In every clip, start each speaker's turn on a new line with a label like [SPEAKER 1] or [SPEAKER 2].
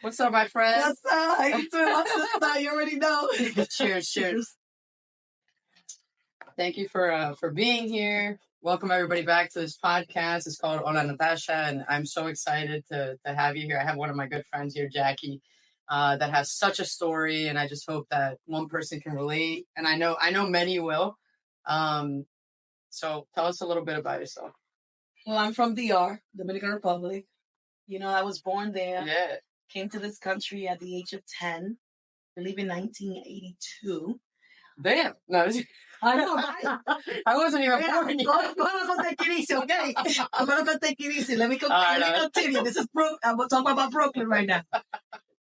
[SPEAKER 1] What's up, my friend?
[SPEAKER 2] What's up? How you doing? What's up? You already know.
[SPEAKER 1] Cheers. Thank you for being here. Welcome everybody back to this podcast. It's called Hola Natasha, and I'm so excited to have you here. I have one of my good friends here, Jackie, that has such a story, and I just hope that one person can relate. And I know many will. So tell us a little bit about yourself.
[SPEAKER 2] Well, I'm from DR, Dominican Republic. You know, I was born there.
[SPEAKER 1] Yeah.
[SPEAKER 2] Came to this country at the age of 10. I believe in 1982.
[SPEAKER 1] Damn. No,
[SPEAKER 2] I know, right?
[SPEAKER 1] I wasn't even born yet.
[SPEAKER 2] I'm going to take it easy, okay? I'm going to take it easy. Let me continue. This is Brooklyn. I'm talking about Brooklyn right now.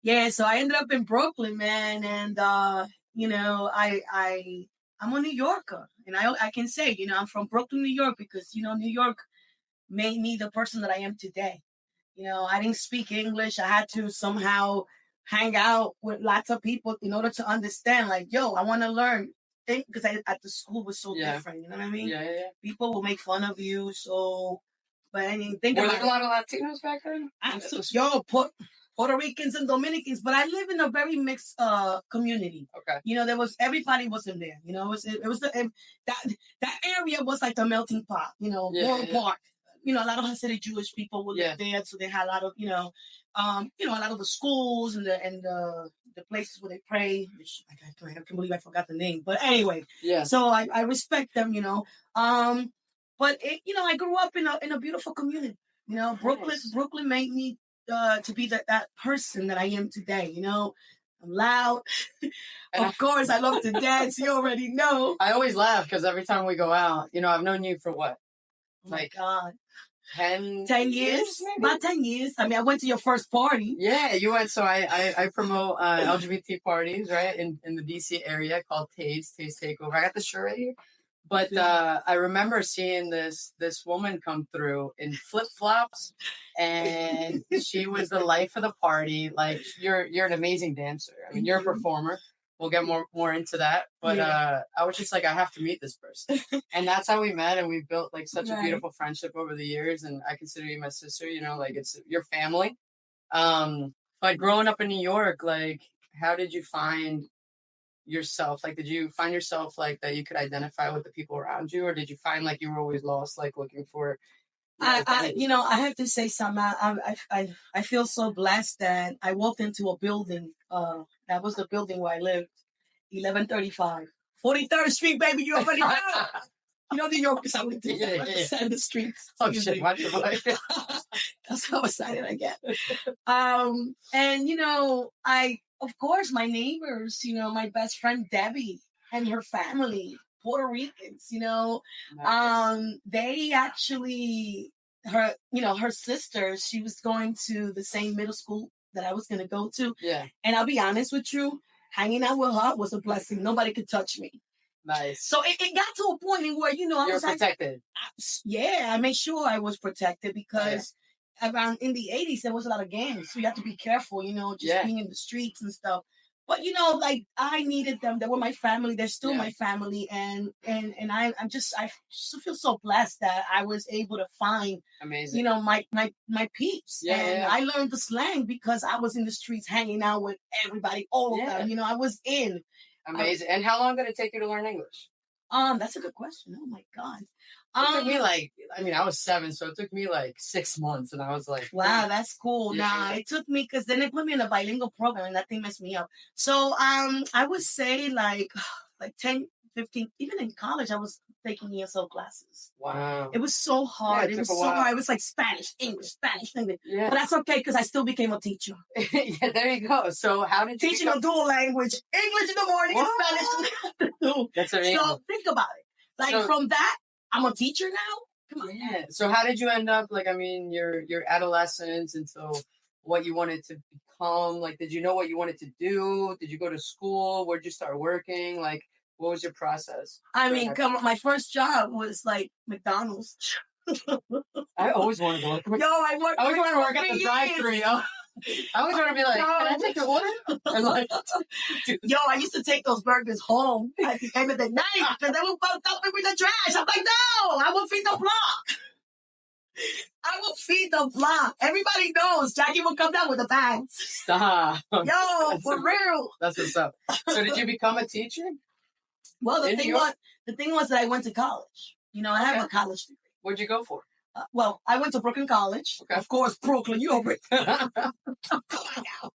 [SPEAKER 2] Yeah, so I ended up in Brooklyn, man. And, you know, I'm a New Yorker. And I can say, you know, I'm from Brooklyn, New York, because, you know, New York made me the person that I am today. You know, I didn't speak English. I had to somehow hang out with lots of people in order to understand, like, yo, I want to learn. Because at the school was so different, you know what I mean?
[SPEAKER 1] Yeah.
[SPEAKER 2] People will make fun of you, so, but I mean, think
[SPEAKER 1] about it.
[SPEAKER 2] Were there
[SPEAKER 1] a lot of Latinos back then?
[SPEAKER 2] Yo, Puerto Ricans and Dominicans, but I live in a very mixed community.
[SPEAKER 1] Okay.
[SPEAKER 2] You know, everybody wasn't there. You know, that area was like the melting pot. You know, Borough Park. You know, a lot of Hasidic Jewish people would live there, so they had a lot of, a lot of the schools and the places where they pray. Which I can't believe I forgot the name, but anyway.
[SPEAKER 1] Yeah.
[SPEAKER 2] So I respect them. You know, but I grew up in a beautiful community. You know, Brooklyn made me to be that person that I am today. You know, I'm loud. Of course, I love to dance. You already know.
[SPEAKER 1] I always laugh because every time we go out, you know, I've known you for what?
[SPEAKER 2] Oh my God.
[SPEAKER 1] 10
[SPEAKER 2] years? About 10 years. I mean, I went to your first party.
[SPEAKER 1] Yeah, you went. So I promote LGBT parties, right, in the DC area called Taste Takeover. I got the shirt right here. But I remember seeing this woman come through in flip-flops, and she was the life of the party. Like, you're an amazing dancer. I mean, you're a performer. We'll get more into that. But I was just like, I have to meet this person. And that's how we met, and we built like such a beautiful friendship over the years. And I consider you my sister, you know, like it's your family. But growing up in New York, like, how did you find yourself? Like, did you find yourself like that you could identify with the people around you, or did you find like you were always lost, like looking for?
[SPEAKER 2] I have to say something. I feel so blessed that I walked into a building. That was the building where I lived, 1135, 43rd Street, baby. You already know. You know, New York is how we do the streets.
[SPEAKER 1] Oh shit!
[SPEAKER 2] That's how excited I get. And you know, of course, my neighbors. You know, my best friend Debbie and her family. Puerto Ricans, you know, nice. They actually, her sister, she was going to the same middle school that I was going to go to.
[SPEAKER 1] Yeah. And
[SPEAKER 2] I'll be honest with you, hanging out with her was a blessing. Nobody could touch me.
[SPEAKER 1] Nice.
[SPEAKER 2] So it got to a point where, you know, I was
[SPEAKER 1] protected.
[SPEAKER 2] I made sure I was protected because around in the 80s, there was a lot of gangs. So you have to be careful, you know, just being in the streets and stuff. But, you know, like, I needed them. They were my family. They're still my family. And I just feel so blessed that I was able to find,
[SPEAKER 1] amazing,
[SPEAKER 2] you know, my peeps. I learned the slang because I was in the streets hanging out with everybody, all of them. You know, I was in.
[SPEAKER 1] Amazing. And how long did it take you to learn English?
[SPEAKER 2] That's a good question. Oh, my God.
[SPEAKER 1] It took me I was 7, so it took me like 6 months, and I was like,
[SPEAKER 2] wow, that's cool. Yeah. It took me, because then they put me in a bilingual program, and that thing messed me up. So I would say like 10, 15, even in college, I was taking ESL classes.
[SPEAKER 1] Wow.
[SPEAKER 2] It was so hard. It was so hard. It was like Spanish, English. Yeah. But that's okay, because I still became a teacher.
[SPEAKER 1] Yeah, there you go. So how did you
[SPEAKER 2] teaching a dual language, English in the morning and Spanish in the afternoon.
[SPEAKER 1] That's amazing.
[SPEAKER 2] So think about it. Like, from that, I'm a teacher now. Come on.
[SPEAKER 1] Yeah. So how did you end up, like, I mean, your adolescence until what you wanted to become? Like, did you know what you wanted to do? Did you go to school? Where'd you start working? Like, what was your process?
[SPEAKER 2] I mean, my first job was like McDonald's.
[SPEAKER 1] I always wanted to work.
[SPEAKER 2] I always
[SPEAKER 1] wanted to work at the drive-thru, yo. I always want to be like, can I take your order? And like,
[SPEAKER 2] I used to take those burgers home at the end of the night because they were fucked up with the trash. I'm like, no, I won't feed the block. I will feed the flock. Everybody knows Jackie will come down with the bags.
[SPEAKER 1] Stop.
[SPEAKER 2] Yo, for real.
[SPEAKER 1] That's what's up. So did you become a teacher?
[SPEAKER 2] Well, the thing was that I went to college. You know, I have a college degree.
[SPEAKER 1] What'd you go for?
[SPEAKER 2] Well, I went to Brooklyn College. Okay. Of course, Brooklyn. You over it. Come on now.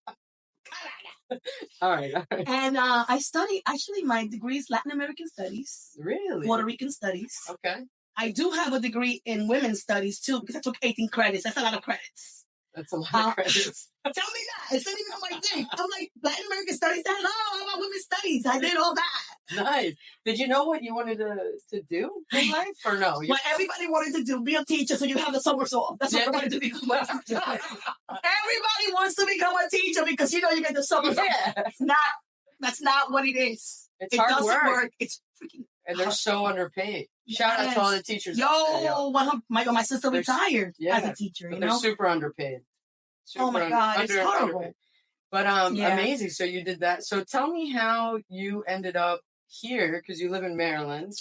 [SPEAKER 1] All right.
[SPEAKER 2] And I studied, actually, my degree is Latin American Studies.
[SPEAKER 1] Really?
[SPEAKER 2] Puerto Rican Studies.
[SPEAKER 1] Okay.
[SPEAKER 2] I do have a degree in women's studies, too, because I took 18 credits. That's a lot of credits.
[SPEAKER 1] That's a lot of credits.
[SPEAKER 2] Tell me that. It's not even on my thing. I'm like, Latin American Studies? Hello, how about women's studies? I did all that.
[SPEAKER 1] Nice. Did you know what you wanted to do in life, or no?
[SPEAKER 2] What everybody wanted to do, be a teacher so you have the summers off. That's what I wanted to become a teacher. Everybody wants to become a teacher because, you know, you get the summers off. That's not what it is.
[SPEAKER 1] It doesn't work.
[SPEAKER 2] It's freaking
[SPEAKER 1] and they're so underpaid. Shout out to all the teachers.
[SPEAKER 2] My sister retired as a teacher.
[SPEAKER 1] They're super underpaid.
[SPEAKER 2] Oh my God, it's horrible.
[SPEAKER 1] Underpaid. But amazing. So you did that. So tell me how you ended up here, because you live in Maryland.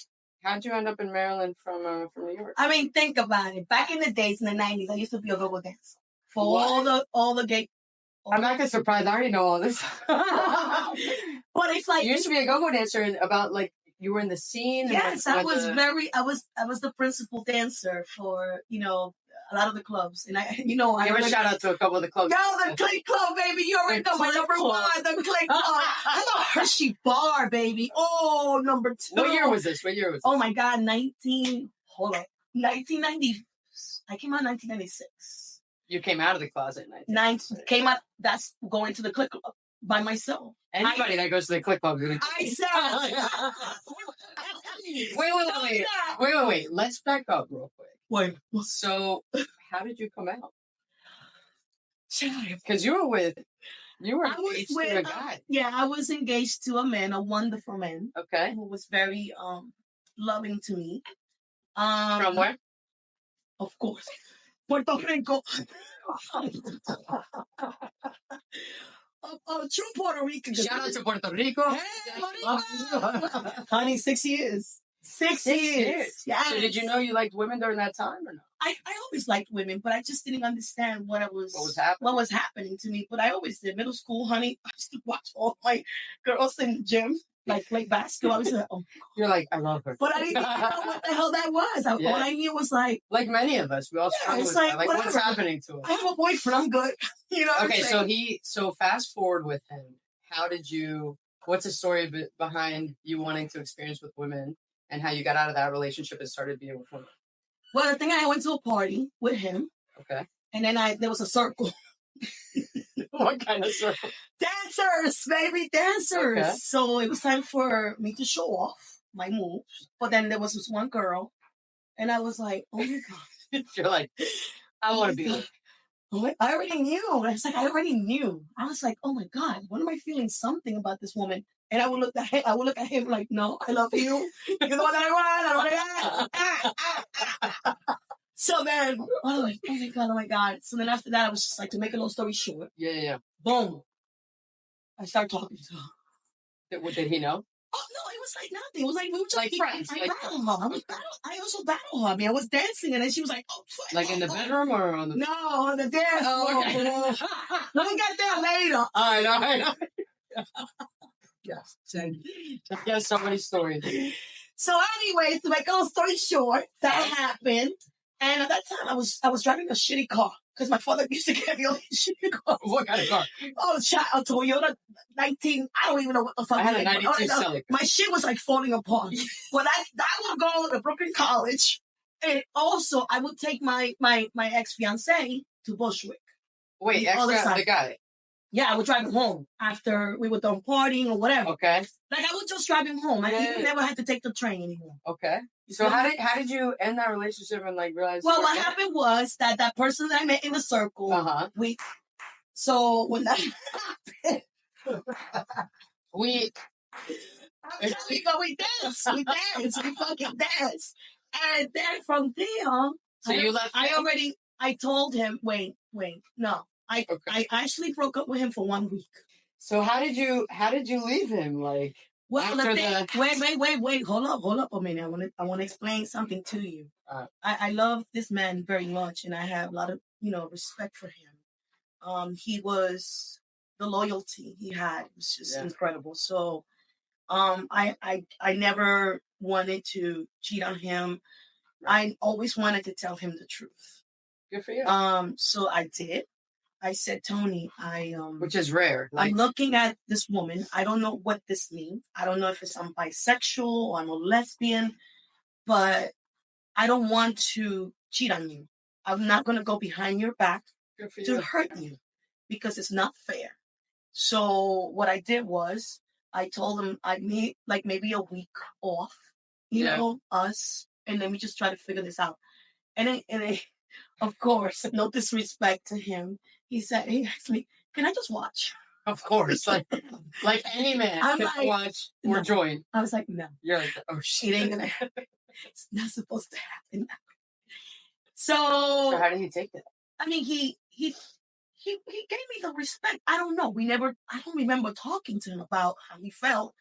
[SPEAKER 1] How'd you end up in Maryland from New York?
[SPEAKER 2] I mean, think about it. Back in the days, in the 90s, I used to be a go-go dancer for all the gay.
[SPEAKER 1] I'm not gonna surprise. I already know all this.
[SPEAKER 2] But it's like
[SPEAKER 1] you used to be a go-go dancer, and about like you were in the scene.
[SPEAKER 2] Yes, I was the principal dancer for, you know, a lot of the clubs, and I give a
[SPEAKER 1] shout out to a couple of the clubs.
[SPEAKER 2] Yo, the Click Club, baby. You already know my number one, the Click Club. I love Hershey Bar, baby. Oh, number 2.
[SPEAKER 1] What year was this?
[SPEAKER 2] Oh my God, 1990. I came out in 1996.
[SPEAKER 1] You came out of the closet in
[SPEAKER 2] 1996. Came out. That's going to the Click Club by myself.
[SPEAKER 1] Anybody that goes to the Click Club.
[SPEAKER 2] I said.
[SPEAKER 1] Wait. Let's back up real quick.
[SPEAKER 2] Wait.
[SPEAKER 1] So, how did you come out? Because you were engaged to a guy.
[SPEAKER 2] I was engaged to a man, a wonderful man.
[SPEAKER 1] Okay.
[SPEAKER 2] Who was very loving to me.
[SPEAKER 1] From where?
[SPEAKER 2] Of course, Puerto Rico. True Puerto Rican.
[SPEAKER 1] Shout out to Puerto Rico.
[SPEAKER 2] Hey, honey, 6 years. 6 years. Yeah.
[SPEAKER 1] So did you know you liked women during that time or no?
[SPEAKER 2] I always liked women, but I just didn't understand what was happening to me. But I always did. Middle school, honey, I used to watch all my girls in the gym, like play basketball. I was like, oh.
[SPEAKER 1] You're like, I love her.
[SPEAKER 2] But I didn't know what the hell that was. All I knew was like
[SPEAKER 1] many of us, we all struggle with that. Like what's happening to us?
[SPEAKER 2] I have a boyfriend. I'm good. You know.
[SPEAKER 1] Okay, so fast forward with him. What's the story behind you wanting to experience with women? And how you got out of that relationship and started being with women?
[SPEAKER 2] Well, the thing I went to a party with him.
[SPEAKER 1] Okay.
[SPEAKER 2] And then there was a circle.
[SPEAKER 1] What kind of circle?
[SPEAKER 2] Dancers, baby, dancers. Okay. So it was time for me to show off my moves. But then there was this one girl. And I was like, oh my God.
[SPEAKER 1] You're like, I want to be like.
[SPEAKER 2] I already knew. I already knew. I was like, oh my God, when am I feeling something about this woman? And I would look at him like, no, I love you. You're the one that I want. So then, oh my God. So then after that, I was just like, to make a long story short.
[SPEAKER 1] Yeah.
[SPEAKER 2] Boom. I started talking to him.
[SPEAKER 1] Did he know?
[SPEAKER 2] Oh, no, it was like nothing. It was like, we were just
[SPEAKER 1] like friends.
[SPEAKER 2] I also battled her. I mean, I was dancing, and then she was like, oh.
[SPEAKER 1] Like in the bedroom or on the...
[SPEAKER 2] No, on the dance floor. Okay. Let me get there later.
[SPEAKER 1] All right. Yes. Yes, so many stories.
[SPEAKER 2] So anyway, to make a long story short, that happened. And at that time, I was driving a shitty car. Because my father used to get me all these shitty cars.
[SPEAKER 1] What kind of car?
[SPEAKER 2] Oh, a Toyota 19. I don't even know what the fuck.
[SPEAKER 1] I had a 92 Celica.
[SPEAKER 2] My shit was like falling apart. But I would go to Brooklyn College. And also, I would take my ex-fiancé to Bushwick.
[SPEAKER 1] Wait, the guy?
[SPEAKER 2] Yeah, I would drive him home after we were done partying or whatever.
[SPEAKER 1] Okay.
[SPEAKER 2] Like, I would just drive him home. I never had to take the train anymore.
[SPEAKER 1] Okay. So how did you end that relationship and like realize?
[SPEAKER 2] Well, what happened was that person that I met in the circle, so when that happened, we danced. We fucking danced. And then from there,
[SPEAKER 1] so you left.
[SPEAKER 2] I told him, wait, no. I actually broke up with him for 1 week.
[SPEAKER 1] So how did you leave him? Like,
[SPEAKER 2] Well, wait. Hold up a minute. I want to explain something to you. I love this man very much, and I have a lot of respect for him. He was the loyalty he had was just incredible. So, I never wanted to cheat on him. Right. I always wanted to tell him the truth.
[SPEAKER 1] Good for you.
[SPEAKER 2] So I did. I said, Tony,
[SPEAKER 1] which is rare.
[SPEAKER 2] I'm looking at this woman. I don't know what this means. I don't know if I'm bisexual or I'm a lesbian, but I don't want to cheat on you. I'm not going to go behind your back to hurt you because it's not fair. So what I did was I told him I need like maybe a week off, you know, us, and then we just try to figure this out. And then, of course, no disrespect to him. He asked me, can I just watch?
[SPEAKER 1] Of course. Like any man can watch or join.
[SPEAKER 2] I was like, no.
[SPEAKER 1] You're like, oh shit.
[SPEAKER 2] It ain't gonna happen. It's not supposed to happen.
[SPEAKER 1] So how did he take that?
[SPEAKER 2] I mean, he gave me the respect. I don't know. I don't remember talking to him about how he felt,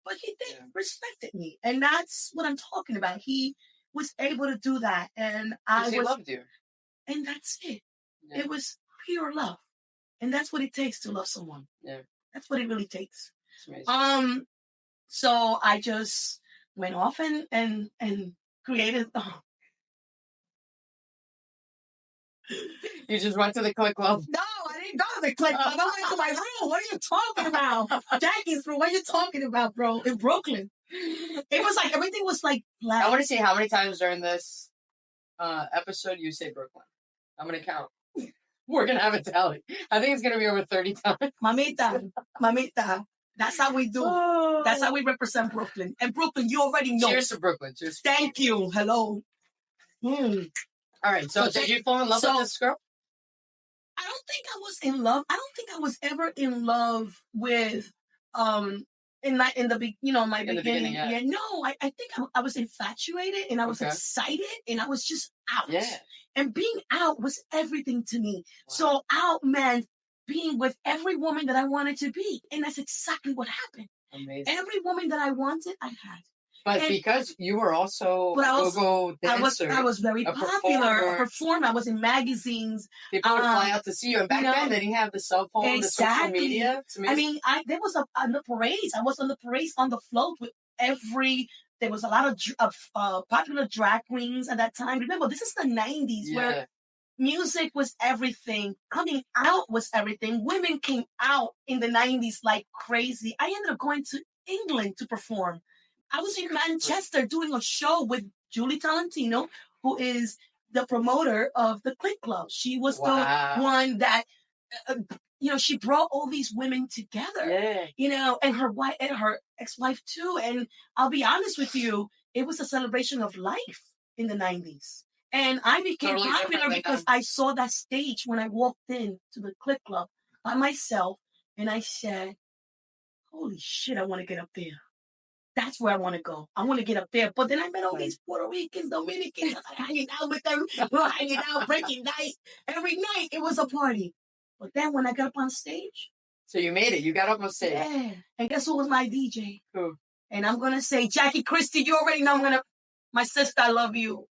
[SPEAKER 2] but he did respected me. And that's what I'm talking about. He was able to do that. And he
[SPEAKER 1] loved you.
[SPEAKER 2] And that's it. Yeah. It was pure love. And that's what it takes to love someone.
[SPEAKER 1] Yeah.
[SPEAKER 2] That's what it really takes. So I just went off and created.
[SPEAKER 1] You just went to the click club?
[SPEAKER 2] No, I didn't go to the click club. I went to my room. What are you talking about? Jackie's room. What are you talking about, bro? In Brooklyn. It was like, everything was like black.
[SPEAKER 1] I want to see how many times during this episode you say Brooklyn. I'm going to count. We're going to have a tally. I think it's going to be over 30 times.
[SPEAKER 2] Mamita. That's how we do. Oh. That's how we represent Brooklyn. And Brooklyn, you already know.
[SPEAKER 1] Cheers to Brooklyn. Cheers.
[SPEAKER 2] Thank you. Hello.
[SPEAKER 1] All right. So did you fall in love with this girl?
[SPEAKER 2] I don't think I was in love. I don't think I was ever in love with my beginning. Yeah. No, I think I was infatuated and I was excited and I was just out.
[SPEAKER 1] Yeah.
[SPEAKER 2] And being out was everything to me. Wow. So out meant being with every woman that I wanted to be. And that's exactly what happened.
[SPEAKER 1] Amazing.
[SPEAKER 2] Every woman that I wanted, I had.
[SPEAKER 1] But because you were also a go-go dancer.
[SPEAKER 2] I was very popular, a performer. I was in magazines.
[SPEAKER 1] People would fly out to see you. And back then, they didn't have the cell phone, the social media.
[SPEAKER 2] I mean, there was on the parades. I was on the parades on the float with there was a lot of popular drag queens at that time. Remember, this is the 90s where music was everything. Coming out was everything. Women came out in the 90s like crazy. I ended up going to England to perform. I was in Manchester doing a show with Julie Tolentino, who is the promoter of the Click Club. She was the one that, she brought all these women together, and her wife and her ex-wife too. And I'll be honest with you, it was a celebration of life in the 90s. And I became popular because I saw that stage when I walked in to the Click Club by myself. And I said, holy shit, I want to get up there. That's where I want to go. I want to get up there. But then I met all these Puerto Ricans, Dominicans. I was hanging out with them. We were hanging out, breaking dice. Every night it was a party. But then when I got up on stage.
[SPEAKER 1] So you made it. You got up on stage.
[SPEAKER 2] Yeah. And guess who was my DJ?
[SPEAKER 1] Who?
[SPEAKER 2] And I'm going to say, Jackie Christie, you already know my sister, I love you.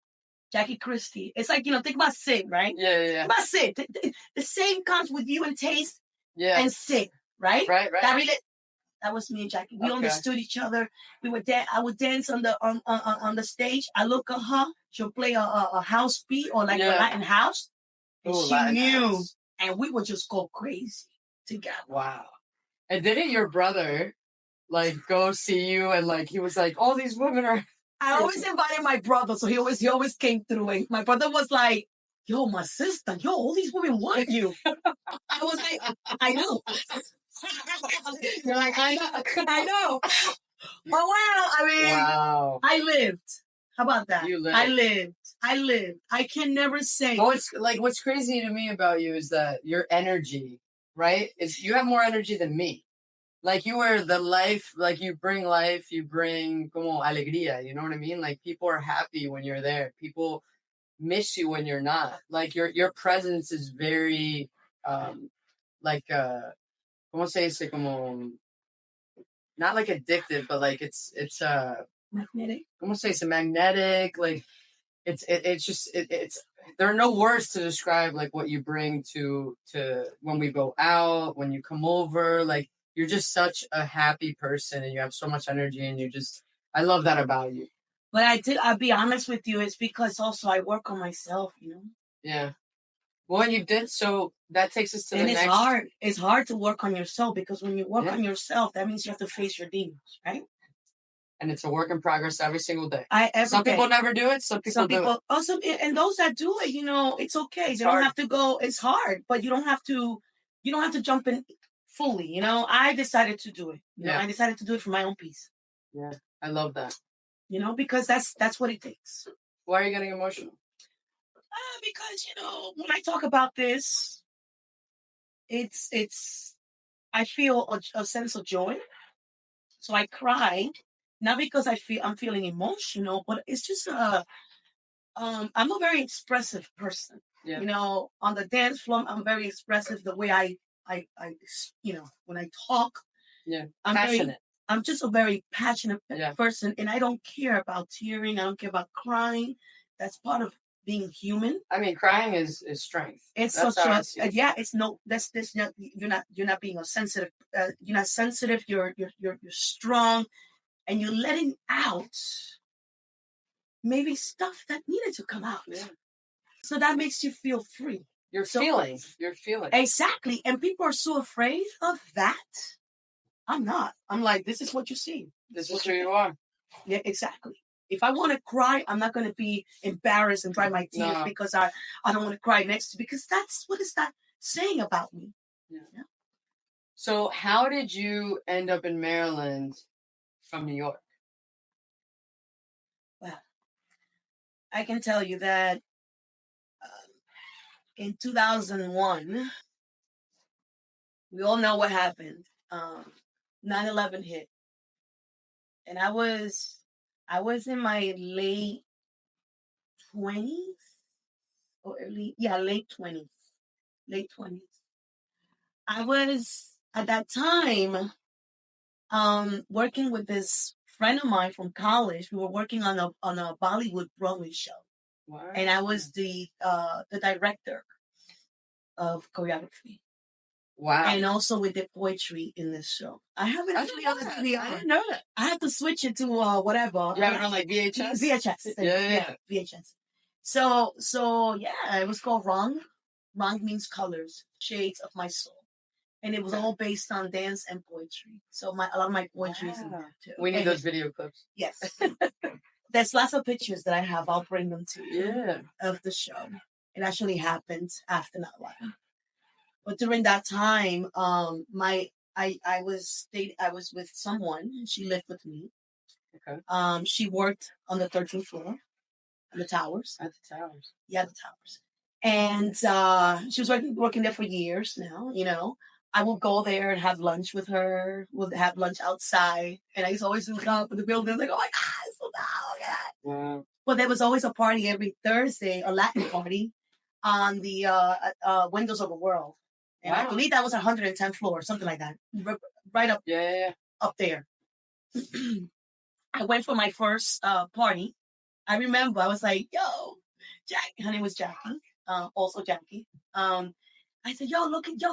[SPEAKER 2] Jackie Christie. It's like, think about Sid, right?
[SPEAKER 1] Yeah.
[SPEAKER 2] Think about Sid. The same comes with you and Taste and Sid, right?
[SPEAKER 1] Right.
[SPEAKER 2] That was me and Jackie. We understood each other. We would I would dance on the stage. I look at her. She'll play a house beat or like a Latin house. And she knew. House. And we would just go crazy together.
[SPEAKER 1] Wow. And didn't your brother go see you and he was like, all these women are...
[SPEAKER 2] I always invited my brother, so he always came through. And my brother was like, yo, my sister, all these women want you. I was like, I know. You're like, I know. But I lived. How about that?
[SPEAKER 1] You lived.
[SPEAKER 2] I lived. I can never say.
[SPEAKER 1] Oh, it's what's crazy to me about you is that your energy, right? You have more energy than me. You are the life, you bring life, you bring como alegría, you know what I mean? People are happy when you're there. People miss you when you're not. Your presence is very, ¿cómo se dice? Como not like addictive, but like it's
[SPEAKER 2] magnetic.
[SPEAKER 1] I'm gonna say it's a magnetic, like it's there are no words to describe like what you bring to when we go out, when you come over, like you're just such a happy person and you have so much energy and I love that about you.
[SPEAKER 2] But I'll be honest with you, it's because also I work on myself, you know?
[SPEAKER 1] Yeah. Well, you did, so that takes us to the next.
[SPEAKER 2] And it's hard. It's hard to work on yourself because when you work on yourself, that means you have to face your demons, right?
[SPEAKER 1] And it's a work in progress every single day.
[SPEAKER 2] Some
[SPEAKER 1] people never do it. Some people do it.
[SPEAKER 2] Also, and those that do it, you know, it's okay. You don't have to go. It's hard, but you don't have to jump in fully. You know, I decided to do it. You know, I decided to do it for my own peace.
[SPEAKER 1] Yeah, I love that.
[SPEAKER 2] You know, because that's what it takes.
[SPEAKER 1] Why are you getting emotional?
[SPEAKER 2] Because, you know, when I talk about this, it's I feel a sense of joy. So I cried, not because I'm feeling emotional, but it's just I'm a very expressive person. Yeah. You know, on the dance floor, I'm very expressive. The way I you know, when I talk, I'm passionate. I'm just a very passionate person, and I don't care about tearing. I don't care about crying. That's part of being human. I mean, crying is strength. It's such a it's no. That's this. You're not being a sensitive. You're not sensitive. You're strong, and you're letting out maybe stuff that needed to come out. Yeah. So that makes you feel free. You're feeling. Exactly, and people are so afraid of that. I'm not. I'm like, this is what you see. This is who you are. Yeah, exactly. If I want to cry, I'm not going to be embarrassed and dry my tears because I don't want to cry next to, because that's what is that saying about me. Yeah. So how did you end up in Maryland from New York? Well, I can tell you that in 2001, we all know what happened. 9/11 hit. And I was in my late 20s or late 20s. Late 20s. I was at that time working with this friend of mine from college. We were working on a Bollywood Broadway show. Wow. And I was the director of choreography. Wow. And also with the poetry in this show. I have it actually on the video. I didn't know that. I had to switch it to whatever. You have it on like VHS? VHS. Yeah, VHS. So yeah, it was called Wrong. Wrong means colors, shades of my soul. And it was all based on dance and poetry. So a lot of my poetry is in there too. We need those video clips. Yes. There's lots of pictures that I have. I'll bring them to you. Yeah. Of the show. It actually happened after 9/11. But during that time, I was with someone. She lived with me. Okay. She worked on the 13th floor, on the towers. At the towers. Yeah, the towers. And she was working there for years now. You know, I would go there and have lunch with her. We'll have lunch outside, and I used to always look up at the building. I was like, oh my God, it's so loud. Wow. But there was always a party every Thursday, a Latin party, on the Windows of the World. And I believe that was 110th floor, something like that. Right up, up there. I went for my first party. I remember I was like, yo, Jackie. Her name was Jackie. Also Jackie. I said,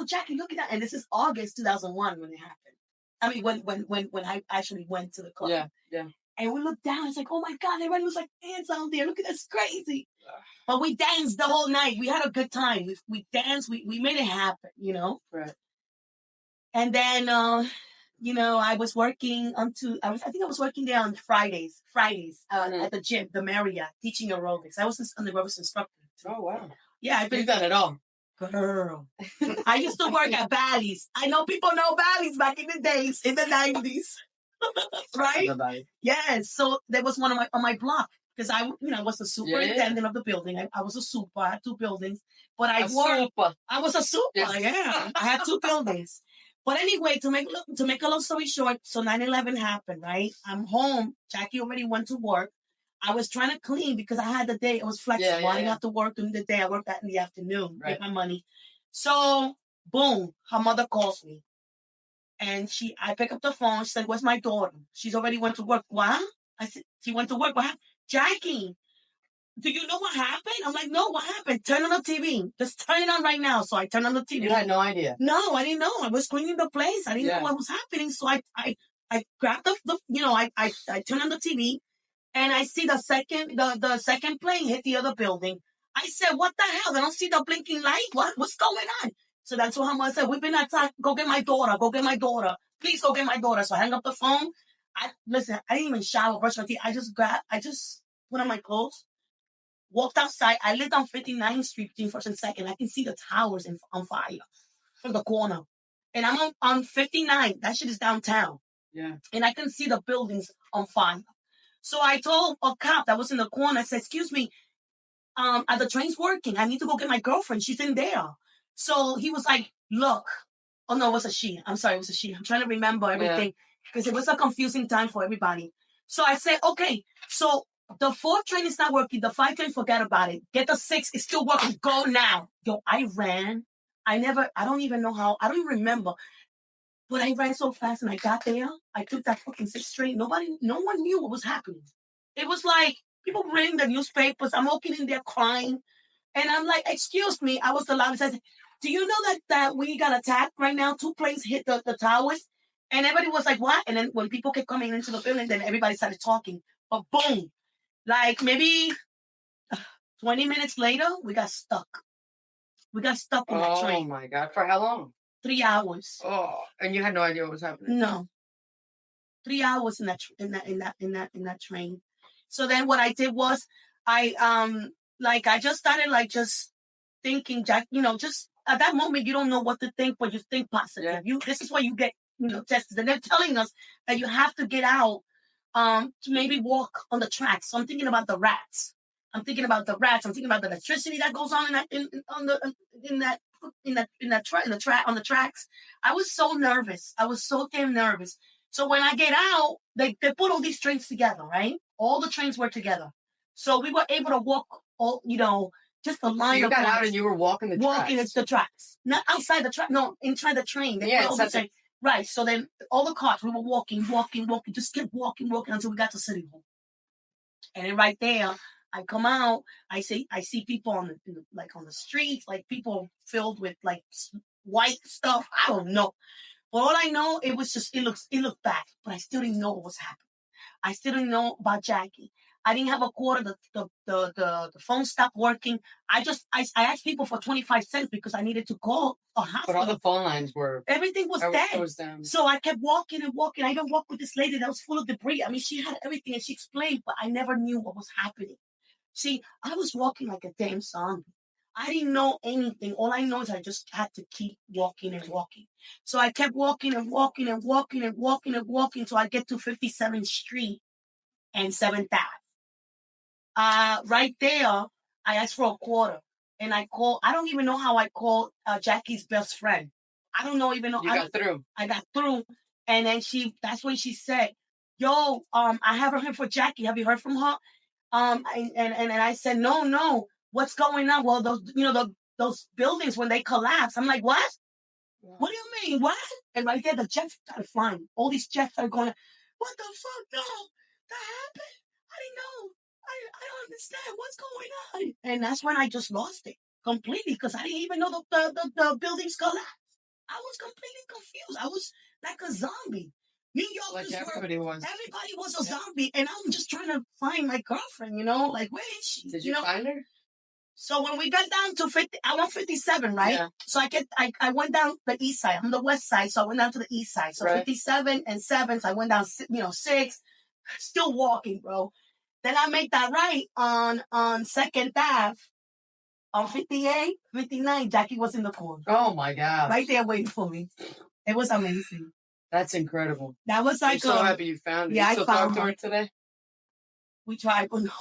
[SPEAKER 2] Jackie, look at that. And this is August 2001 when it happened. I mean, when I actually went to the club. Yeah, yeah. And we looked down. It's like, oh my God, everybody was like, dance out there. Look at this, crazy. But we danced the whole night. We had a good time. We danced. We made it happen, you know? Right. And then, you know, I was working I think I was working there on Fridays, at the gym, the Marriott, teaching aerobics. I was an aerobics instructor. Oh, wow. Yeah, you've done it all. Girl. I used to work at Bally's. I know people know Bally's back in the days, in the 90s. Right? Yes. So there was one on my block. Because I was the superintendent of the building. I was a super. I had 2 buildings. But I was a super. Yes. Yeah. I had 2 buildings. But anyway, to make a long story short, so 9/11 happened, right? I'm home. Jackie already went to work. I was trying to clean because I had the day. I was flexible. I didn't have to work during the day. I worked that in the afternoon. Right. Get my money. So, boom, her mother calls me. And I pick up the phone. She said, "Where's my daughter? She's already went to work." What? I said, "She went to work. What happened?" "Jackie, do you know what happened?" I'm like, "No, what happened? Turn on the TV. Just turn it on right now." So I turned on the TV.
[SPEAKER 1] You had no idea?
[SPEAKER 2] No, I didn't know. I was cleaning the place. I didn't know what was happening. So I grabbed I turned on the TV, and I see the second plane hit the other building. I said, "What the hell? I don't see the blinking light. What's going on?" So that's what I said. "We've been attacked. Go get my daughter. Go get my daughter. Please go get my daughter." So I hung up the phone. I didn't even shower, brush my teeth. I just put on my clothes, walked outside. I lived on 59th Street between 1st and 2nd. I can see the towers on fire from the corner. And I'm on 59. That shit is downtown.
[SPEAKER 1] Yeah.
[SPEAKER 2] And I can see the buildings on fire. So I told a cop that was in the corner, I said, "Excuse me, are the trains working? I need to go get my girlfriend. She's in there." So he was like, "Look." Oh, no, it was a she. I'm sorry, it was a she. I'm trying to remember everything because it was a confusing time for everybody. So I said, "Okay, so the 4th train is not working. The 5th train, forget about it. Get the 6th, it's still working. Go now." Yo, I ran. I don't even know how. I don't even remember. But I ran so fast and I got there. I took that fucking 6th train. No one knew what was happening. It was like people reading the newspapers. I'm walking in there crying. And I'm like, "Excuse me." I was the loudest. I said, "Do you know that we got attacked right now? 2 planes hit the towers." And everybody was like, "What?" And then when people kept coming into the building, then everybody started talking. But boom, like maybe 20 minutes later, we got stuck. We got stuck in that train.
[SPEAKER 1] Oh my God. For how long?
[SPEAKER 2] 3 hours.
[SPEAKER 1] Oh, and you had no idea what was happening?
[SPEAKER 2] No. 3 hours in that train. So then what I did was I just started just thinking, Jack, just at that moment you don't know what to think, but you think positive. This is why you get tested. And they're telling us that you have to get out to maybe walk on the tracks. So I'm thinking about the rats. I'm thinking about the electricity that goes on on the tracks. I was so nervous. I was so damn nervous. So when I get out, they put all these trains together, right? All the trains were together. So we were able to walk just the line.
[SPEAKER 1] So you got out and you were walking the
[SPEAKER 2] tracks. Not outside the track, no, inside the train. Right. So then all the cars, we were walking, just kept walking until we got to City Hall. And then right there, I come out, I see people on the streets, like people filled with like white stuff. I don't know. But all I know, it was just, it looked bad, but I still didn't know what was happening. I still didn't know about Jackie. I didn't have a quarter. The phone stopped working. I asked people for 25 cents because I needed to call a hospital.
[SPEAKER 1] But all the phone lines
[SPEAKER 2] everything was dead.
[SPEAKER 1] It was down. So
[SPEAKER 2] I kept walking and walking. I even walked with this lady that was full of debris. I mean, she had everything and she explained, but I never knew what was happening. See, I was walking like a damn zombie. I didn't know anything. All I know is I just had to keep walking and walking. So I kept walking and walking and walking and walking and walking till I get to 57th Street and 7th Ave. Right there, I asked for a quarter. And I don't even know how I called Jackie's best friend. I don't know even know.
[SPEAKER 1] You got through.
[SPEAKER 2] I got through. And then that's when she said, "Yo, I haven't heard from Jackie. Have you heard from her?" And I said, no, what's going on? Well, those buildings, when they collapse, I'm like, what? Yeah. What do you mean? What? And right there, the jets started flying. All these jets are going, what the fuck? No, that happened. I didn't know. I don't understand what's going on. And that's when I just lost it completely because I didn't even know the buildings collapsed. I was completely confused. I was like a zombie. New Yorkers everybody was a zombie, and I'm just trying to find my girlfriend, like, where is she?
[SPEAKER 1] Did you find her?
[SPEAKER 2] So when we got down to 50, I went 57, right? Yeah. So I went down the east side. I'm the west side, so I went down to the east side. So 57 and 7, so I went down, 6, still walking, bro. Then I made that right on 2nd Ave. On 58, 59, Jackie was in the corner.
[SPEAKER 1] Oh, my God.
[SPEAKER 2] Right there waiting for me. It was amazing.
[SPEAKER 1] That's incredible.
[SPEAKER 2] That was like
[SPEAKER 1] I'm so happy you found her.
[SPEAKER 2] Yeah,
[SPEAKER 1] you still talk to her today?
[SPEAKER 2] We tried, but no.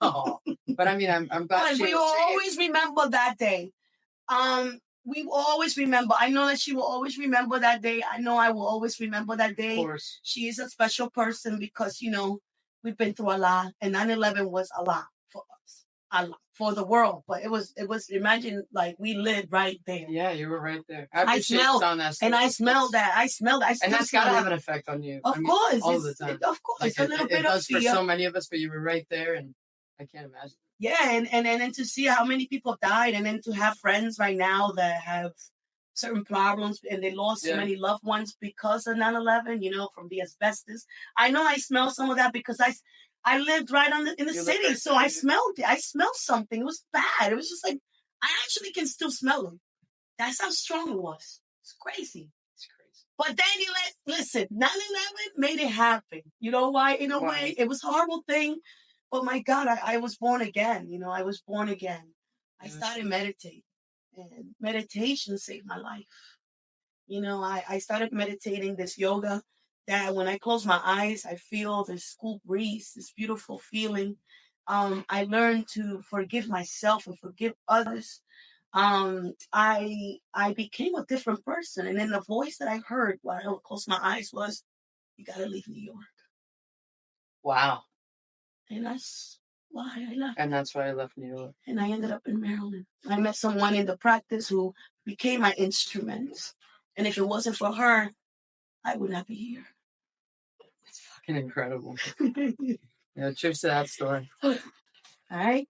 [SPEAKER 1] Oh, but I mean, I'm glad she
[SPEAKER 2] we will always remember that day. We will always remember. I know that she will always remember that day. I know I will always remember that day.
[SPEAKER 1] Of course.
[SPEAKER 2] She is a special person because, we've been through a lot, and 9/11 was a lot for us. for the world. But it was imagine like we lived right there.
[SPEAKER 1] Yeah, you were right there.
[SPEAKER 2] I smelled that.
[SPEAKER 1] And that's got to have an effect on you.
[SPEAKER 2] Of course.
[SPEAKER 1] All the time.
[SPEAKER 2] Of course.
[SPEAKER 1] Like it does for so many of us, but you were right there, and I can't imagine.
[SPEAKER 2] Yeah, and to see how many people died, and then to have friends right now that have certain problems and they lost so many loved ones because of 9/11, from the asbestos. I know I smell some of that because I lived right in the city, so I smelled it. I smelled something. It was bad. It was just like, I actually can still smell it. That's how strong it was. It's crazy. But then listen, 9/11 made it happen. You know why? In a way, it was a horrible thing. But my God, I was born again. I was born again. I started meditating. And meditation saved my life. I started meditating this yoga that when I close my eyes, I feel this cool breeze, this beautiful feeling. I learned to forgive myself and forgive others. I became a different person. And then the voice that I heard while I closed my eyes was, you got to leave New York.
[SPEAKER 1] Wow.
[SPEAKER 2] And that's why I left.
[SPEAKER 1] And that's why I left New York.
[SPEAKER 2] And I ended up in Maryland. I met someone in the practice who became my instrument. And if it wasn't for her, I would not be here.
[SPEAKER 1] It's fucking incredible. Cheers to that story.
[SPEAKER 2] All right.